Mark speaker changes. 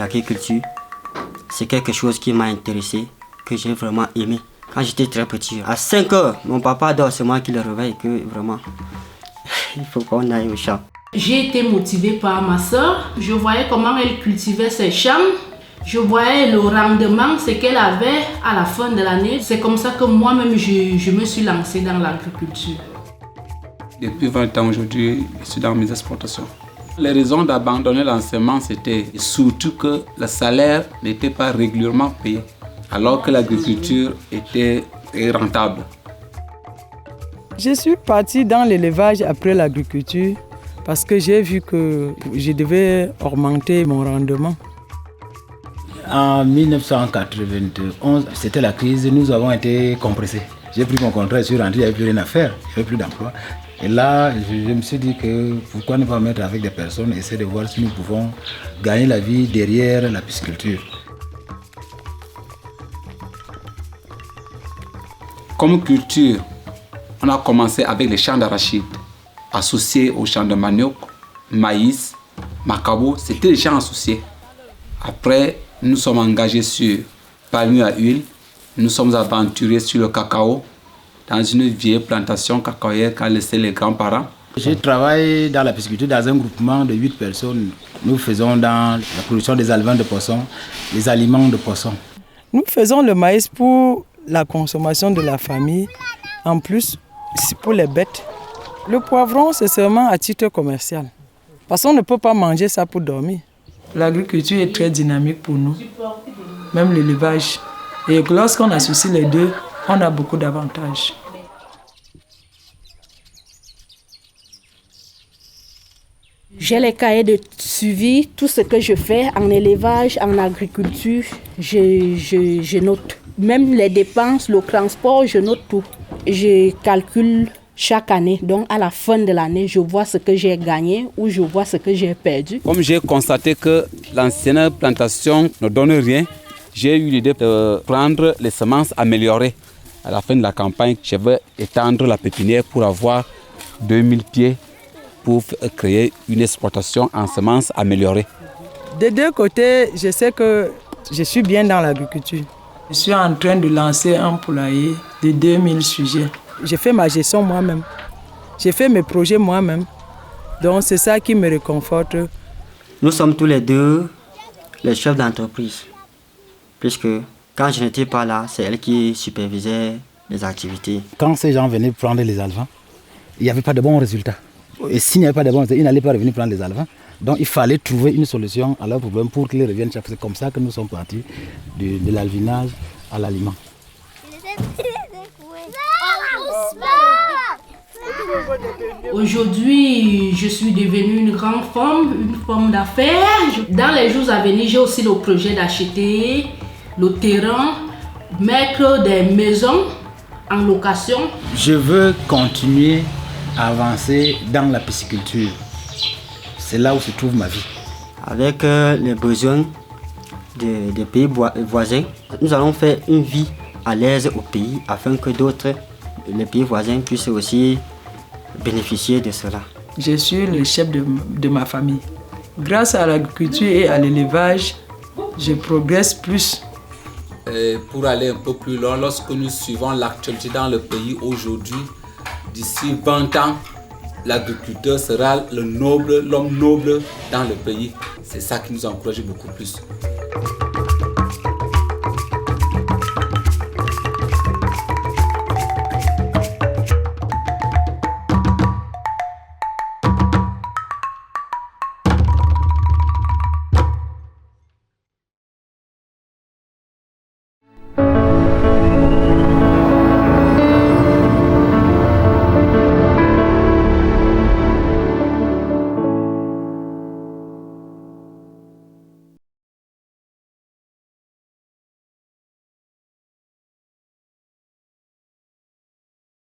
Speaker 1: l'agriculture, c'est quelque chose qui m'a intéressé, que j'ai vraiment aimé. Quand j'étais très petit, à 5 heures, mon papa dort, c'est moi qui le réveille, que vraiment, il faut qu'on aille au champ.
Speaker 2: J'ai été motivée par ma soeur. Je voyais comment elle cultivait ses champs. Je voyais le rendement, ce qu'elle avait à la fin de l'année. C'est comme ça que moi-même, je me suis lancée dans l'agriculture.
Speaker 3: Depuis 20 ans aujourd'hui, je suis dans mes exportations. Les raisons d'abandonner l'enseignement, c'était surtout que le salaire n'était pas régulièrement payé, alors que l'agriculture était rentable.
Speaker 4: Je suis partie dans l'élevage après l'agriculture parce que j'ai vu que je devais augmenter mon rendement.
Speaker 5: En 1991, c'était la crise, nous avons été compressés. J'ai pris mon contrat, je suis rentré, il n'y avait plus rien à faire, il n'y avait plus d'emploi. Et là, je me suis dit que pourquoi ne pas mettre avec des personnes, essayer de voir si nous pouvons gagner la vie derrière la pisciculture.
Speaker 3: Comme culture, on a commencé avec les champs d'arachide, associés aux champs de manioc, maïs, macabo, c'était les champs associés. Après, nous sommes engagés sur palmier à huile, nous sommes aventurés sur le cacao, dans une vieille plantation cacaoyère qu'a laissé les grands-parents.
Speaker 5: Je travaille dans la pisciculture dans un groupement de 8 personnes. Nous faisons dans la production des alevins de poissons, les aliments de poissons.
Speaker 4: Nous faisons le maïs pour la consommation de la famille, en plus c'est pour les bêtes. Le poivron, c'est seulement à titre commercial, parce qu'on ne peut pas manger ça pour dormir. L'agriculture est très dynamique pour nous, même l'élevage. Et lorsqu'on associe les deux, on a beaucoup d'avantages.
Speaker 2: J'ai les cahiers de suivi, tout ce que je fais en élevage, en agriculture, je note. Même les dépenses, le transport, je note tout. Je calcule chaque année. Donc à la fin de l'année, je vois ce que j'ai gagné ou je vois ce que j'ai perdu.
Speaker 3: Comme j'ai constaté que l'ancienne plantation ne donne rien, j'ai eu l'idée de prendre les semences améliorées. À la fin de la campagne, je vais étendre la pépinière pour avoir 2000 pieds pour créer une exploitation en semences améliorées.
Speaker 4: Des deux côtés, je sais que je suis bien dans l'agriculture. Je suis en train de lancer un poulailler de 2000 sujets. J'ai fait ma gestion moi-même. J'ai fait mes projets moi-même. Donc c'est ça qui me réconforte.
Speaker 1: Nous sommes tous les deux les chefs d'entreprise. Puisque quand je n'étais pas là, c'est elle qui supervisait les activités.
Speaker 5: Quand ces gens venaient prendre les alevins, il n'y avait pas de bons résultats. Et s'il n'y avait pas de bons résultats, ils n'allaient pas revenir prendre les alevins. Donc il fallait trouver une solution à leur problème pour qu'ils reviennent chaque fois. C'est comme ça que nous sommes partis de l'alvinage à l'aliment.
Speaker 2: Aujourd'hui, je suis devenue une grande femme d'affaires. Dans les jours à venir, j'ai aussi le projet d'acheter le terrain, mettre des maisons en location.
Speaker 5: Je veux continuer à avancer dans la pisciculture. C'est là où se trouve ma vie.
Speaker 1: Avec les besoins des pays voisins, nous allons faire une vie à l'aise au pays afin que d'autres, les pays voisins, puissent aussi bénéficier de cela.
Speaker 4: Je suis le chef de ma famille. Grâce à l'agriculture et à l'élevage, je progresse plus.
Speaker 3: Pour aller un peu plus loin, lorsque nous suivons l'actualité dans le pays aujourd'hui, d'ici 20 ans, l'agriculteur sera l'homme noble dans le pays. C'est ça qui nous encourage beaucoup plus.